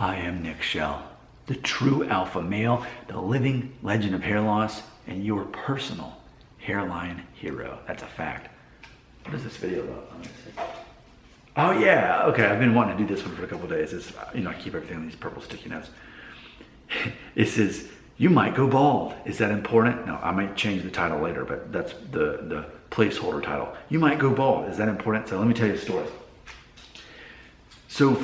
I am Nick Shell, the true alpha male, the living legend of hair loss, and your personal hairline hero. That's a fact. What is this video about? Oh yeah, okay, I've been wanting to do this one for a couple of days. It's, I keep everything on these purple sticky notes. It says, you might go bald. Is that important? No, I might change the title later, but that's the placeholder title. You might go bald. Is that important? So let me tell you a story. So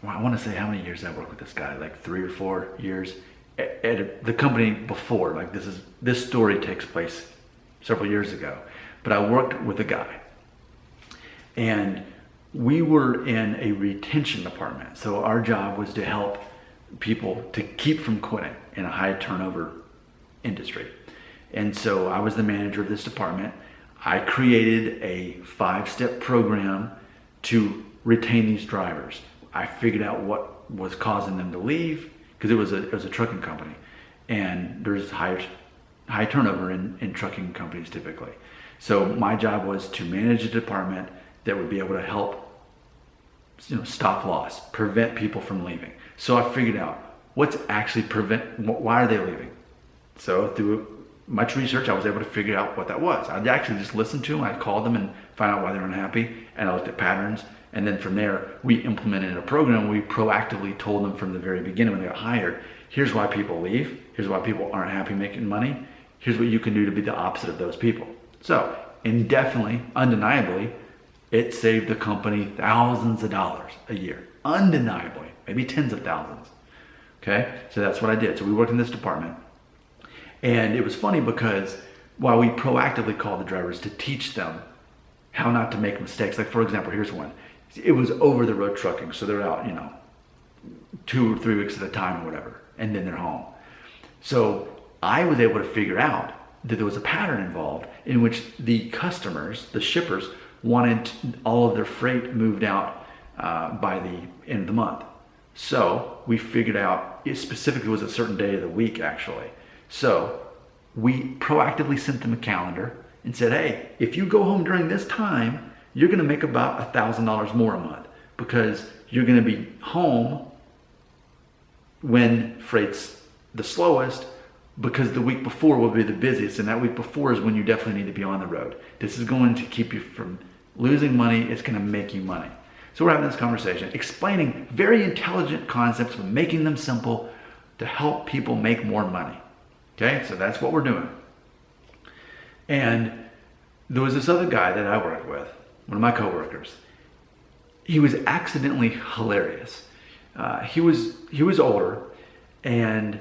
I want to say how many years I worked with this guy, like 3 or 4 years at the company before. Like this story takes place several years ago, but I worked with a guy and we were in a retention department. So our job was to help people to keep from quitting in a high turnover industry. And so I was the manager of this department. I created a 5-step program to retain these drivers. I figured out what was causing them to leave, because it was a trucking company, and there's high turnover in trucking companies typically. So my job was to manage a department that would be able to help stop loss, prevent people from leaving. So I figured out what's actually why are they leaving? So through much research, I was able to figure out what that was. I'd actually just listen to them, I'd call them and find out why they're unhappy, and I looked at patterns. And then from there, we implemented a program. We proactively told them from the very beginning when they got hired, here's why people leave. Here's why people aren't happy making money. Here's what you can do to be the opposite of those people. So indefinitely, undeniably, it saved the company thousands of dollars a year. Undeniably, maybe tens of thousands. Okay, so that's what I did. So we worked in this department. And it was funny because while we proactively called the drivers to teach them how not to make mistakes, like for example, here's one. It was over the road trucking, so they're out, 2 or 3 weeks at a time or whatever, and then they're home. So I was able to figure out that there was a pattern involved in which the customers, the shippers, wanted all of their freight moved out by the end of the month. So we figured out it specifically was a certain day of the week actually. So we proactively sent them a calendar and said, hey, if you go home during this time, you're gonna make about $1,000 more a month because you're gonna be home when freight's the slowest, because the week before will be the busiest, and that week before is when you definitely need to be on the road. This is going to keep you from losing money. It's gonna make you money. So we're having this conversation, explaining very intelligent concepts, but making them simple to help people make more money. Okay, so that's what we're doing. And there was this other guy that I worked with, one of my coworkers. He was accidentally hilarious. He was older, and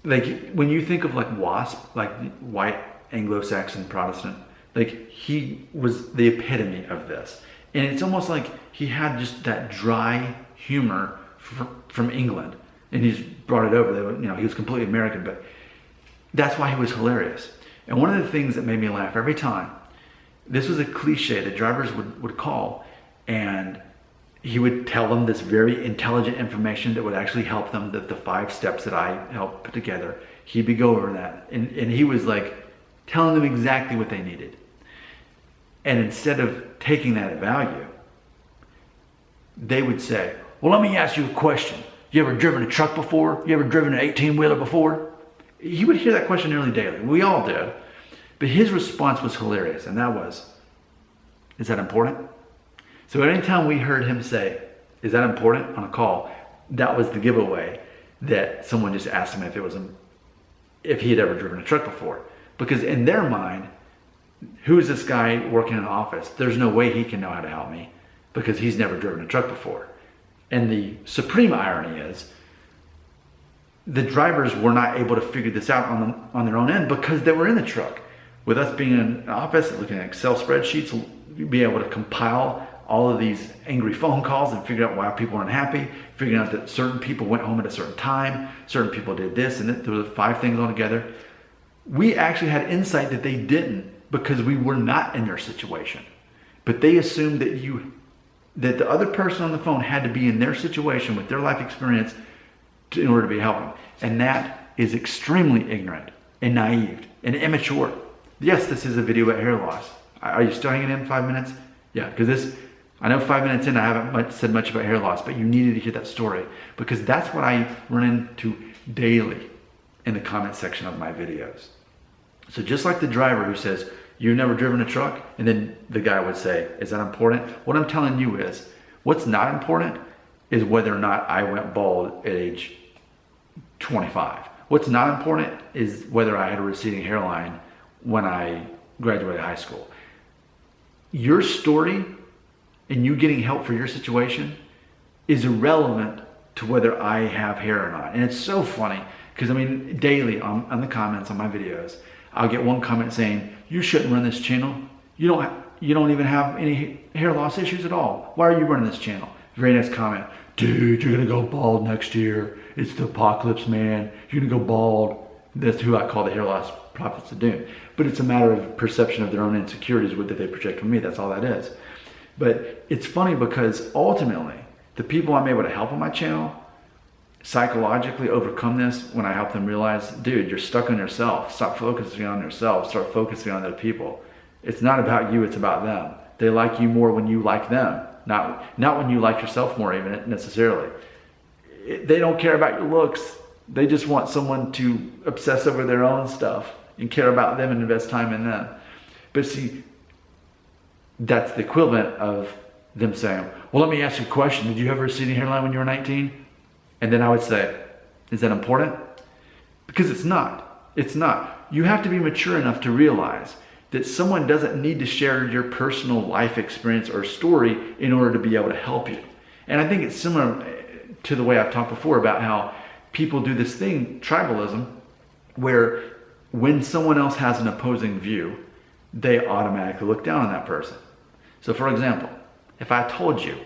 like when you think of like Wasp, like white Anglo-Saxon Protestant, like he was the epitome of this. And it's almost like he had just that dry humor from England, and he's brought it over. He was completely American, but that's why he was hilarious. And one of the things that made me laugh every time, this was a cliche that drivers would call, and he would tell them this very intelligent information that would actually help them, the 5 steps that I helped put together. He'd be go over that, and he was like telling them exactly what they needed. And instead of taking that at value, they would say, well, let me ask you a question. You ever driven a truck before? You ever driven an 18-wheeler before? He would hear that question nearly daily. We all did. But his response was hilarious, and that was, is that important? So anytime we heard him say, is that important on a call, that was the giveaway that someone just asked him if he had ever driven a truck before. Because in their mind, who is this guy working in an office? There's no way he can know how to help me because he's never driven a truck before. And the supreme irony is, the drivers were not able to figure this out on their own end because they were in the truck. With us being in an office, looking at Excel spreadsheets, be able to compile all of these angry phone calls and figure out why people are unhappy, figuring out that certain people went home at a certain time, certain people did this, and there were 5 things altogether. We actually had insight that they didn't because we were not in their situation. But they assumed that the other person on the phone had to be in their situation with their life experience in order to be helping. And that is extremely ignorant and naive and immature. Yes, this is a video about hair loss. Are you still hanging in 5 minutes? Yeah, because I know 5 minutes in I haven't said much about hair loss, but you needed to hear that story because that's what I run into daily in the comment section of my videos. So just like the driver who says, you've never driven a truck, and then the guy would say, is that important? What I'm telling you is, what's not important is whether or not I went bald at age 25. What's not important is whether I had a receding hairline when I graduated high school. Your story and you getting help for your situation is irrelevant to whether I have hair or not. And it's so funny because I mean, daily on the comments on my videos, I'll get one comment saying, you shouldn't run this channel. You don't even have any hair loss issues at all. Why are you running this channel? Very next comment, dude, you're gonna go bald next year. It's the apocalypse, man. You're gonna go bald. That's who I call the hair loss prophets of doom. But it's a matter of perception of their own insecurities that they project on me. That's all that is. But it's funny because ultimately, the people I'm able to help on my channel psychologically overcome this when I help them realize, dude, you're stuck on yourself. Stop focusing on yourself. Start focusing on other people. It's not about you, it's about them. They like you more when you like them, not when you like yourself more even necessarily. They don't care about your looks. They just want someone to obsess over their own stuff and care about them and invest time in them. But see, that's the equivalent of them saying, well, let me ask you a question. Did you have a receding hairline when you were 19? And then I would say, is that important? Because it's not. It's not. You have to be mature enough to realize that someone doesn't need to share your personal life experience or story in order to be able to help you. And I think it's similar to the way I've talked before about how people do this thing, tribalism, where when someone else has an opposing view, they automatically look down on that person. So for example, if I told you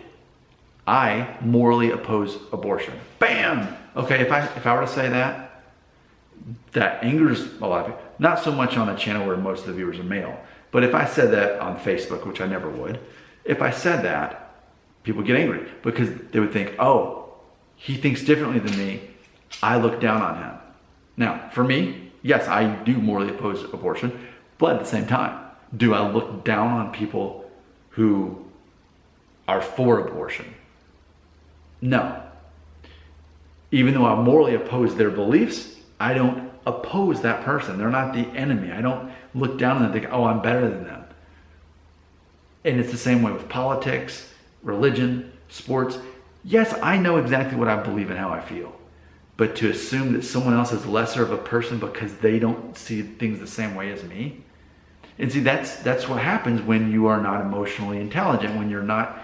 I morally oppose abortion, bam! Okay, if I were to say that, that angers a lot of people. Not so much on a channel where most of the viewers are male, but if I said that on Facebook, which I never would, if I said that, people get angry because they would think, oh, he thinks differently than me, I look down on him. Now, for me, yes, I do morally oppose abortion, but at the same time, do I look down on people who are for abortion? No. Even though I morally oppose their beliefs, I don't oppose that person. They're not the enemy. I don't look down on them and think, oh, I'm better than them. And it's the same way with politics, religion, sports. Yes, I know exactly what I believe and how I feel. But to assume that someone else is lesser of a person because they don't see things the same way as me. And see, that's what happens when you are not emotionally intelligent, when you're not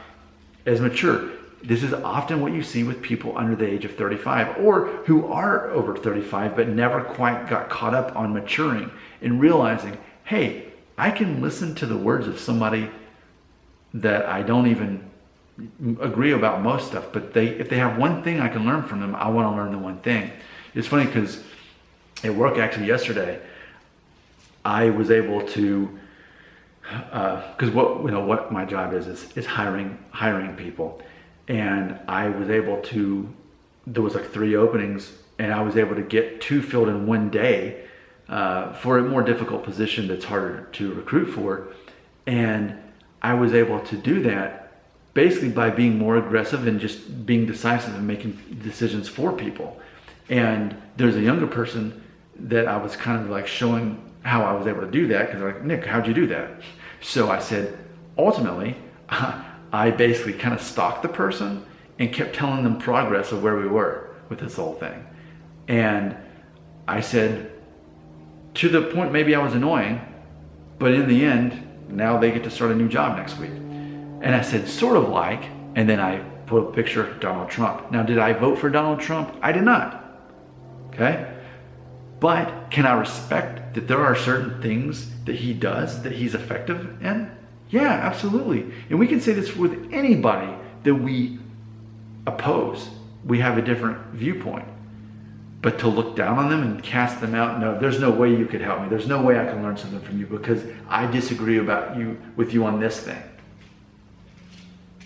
as mature. This is often what you see with people under the age of 35 or who are over 35 but never quite got caught up on maturing and realizing, hey, I can listen to the words of somebody that I don't even agree about most stuff, but if they have one thing I can learn from them, I want to learn the one thing. It's funny because at work actually yesterday, I was able to, because what my job is hiring people, and I was able to. There was like 3 openings, and I was able to get 2 filled in one day for a more difficult position that's harder to recruit for, and I was able to do that basically by being more aggressive and just being decisive and making decisions for people. And there's a younger person that I was kind of like showing how I was able to do that because they're like, Nick, how'd you do that? So I said, ultimately, I basically kind of stalked the person and kept telling them progress of where we were with this whole thing. And I said, to the point maybe I was annoying, but in the end, now they get to start a new job next week. And I said, sort of like, and then I put a picture of Donald Trump. Now, did I vote for Donald Trump? I did not, okay? But can I respect that there are certain things that he does that he's effective in? Yeah, absolutely. And we can say this with anybody that we oppose. We have a different viewpoint. But to look down on them and cast them out, no, there's no way you could help me. There's no way I can learn something from you because I disagree with you on this thing.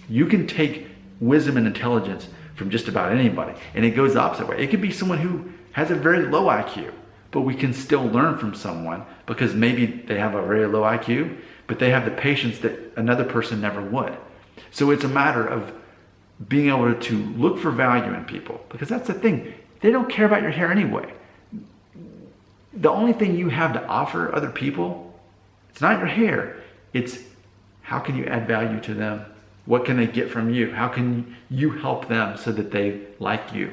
You can take wisdom and intelligence from just about anybody, and it goes the opposite way. It could be someone who has a very low IQ, but we can still learn from someone because maybe they have a very low IQ, but they have the patience that another person never would. So it's a matter of being able to look for value in people, because that's the thing. They don't care about your hair anyway. The only thing you have to offer other people, it's not your hair. It's how can you add value to them? What can they get from you? How can you help them so that they like you?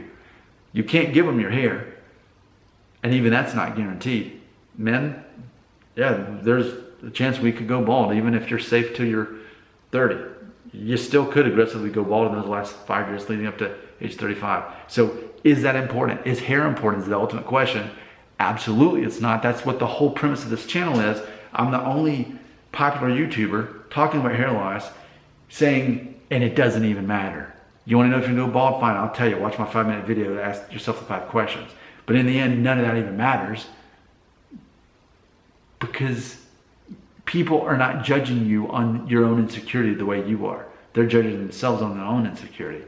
You can't give them your hair. And even that's not guaranteed. Men, yeah, there's a chance we could go bald even if you're safe till you're 30. You still could aggressively go bald in those last 5 years leading up to age 35. So is that important? Is hair important? Is the ultimate question. Absolutely it's not. That's what the whole premise of this channel is. I'm the only popular YouTuber talking about hair loss, saying, and it doesn't even matter. You want to know if you can go bald? Fine, I'll tell you. Watch my 5-minute video to ask yourself the 5 questions. But in the end, none of that even matters, because people are not judging you on your own insecurity the way you are. They're judging themselves on their own insecurity.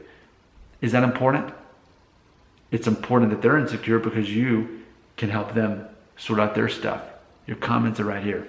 Is that important? It's important that they're insecure because you can help them sort out their stuff. Your comments are right here.